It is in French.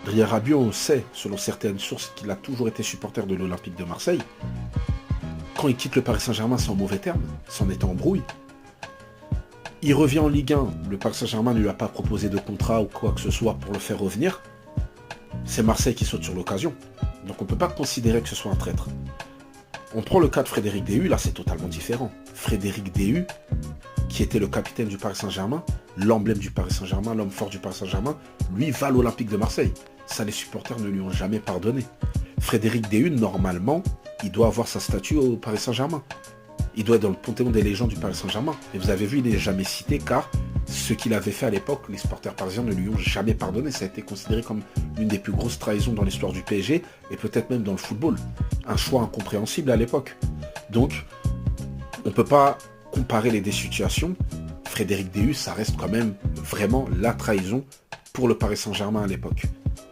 Adrien Rabiot, on sait, selon certaines sources, qu'il a toujours été supporter de l'Olympique de Marseille. Quand il quitte le Paris Saint-Germain, c'est en mauvais termes, c'en est en embrouille. Il revient en Ligue 1, le Paris Saint-Germain ne lui a pas proposé de contrat ou quoi que ce soit pour le faire revenir. C'est Marseille qui saute sur l'occasion. Donc on ne peut pas considérer que ce soit un traître. On prend le cas de Frédéric Déhu, là c'est totalement différent. Frédéric Déhu, qui était le capitaine du Paris Saint-Germain, l'emblème du Paris Saint-Germain, l'homme fort du Paris Saint-Germain, lui va à l'Olympique de Marseille. Ça, les supporters ne lui ont jamais pardonné. Frédéric Déhu, normalement, il doit avoir sa statue au Paris Saint-Germain. Il doit être dans le panthéon des légendes du Paris Saint-Germain. Et vous avez vu, il n'est jamais cité car ce qu'il avait fait à l'époque, les supporters parisiens ne lui ont jamais pardonné. Ça a été considéré comme l'une des plus grosses trahisons dans l'histoire du PSG et peut-être même dans le football. Un choix incompréhensible à l'époque. Donc, on ne peut pas comparer les deux situations. Frédéric Déhu, ça reste quand même vraiment la trahison pour le Paris Saint-Germain à l'époque.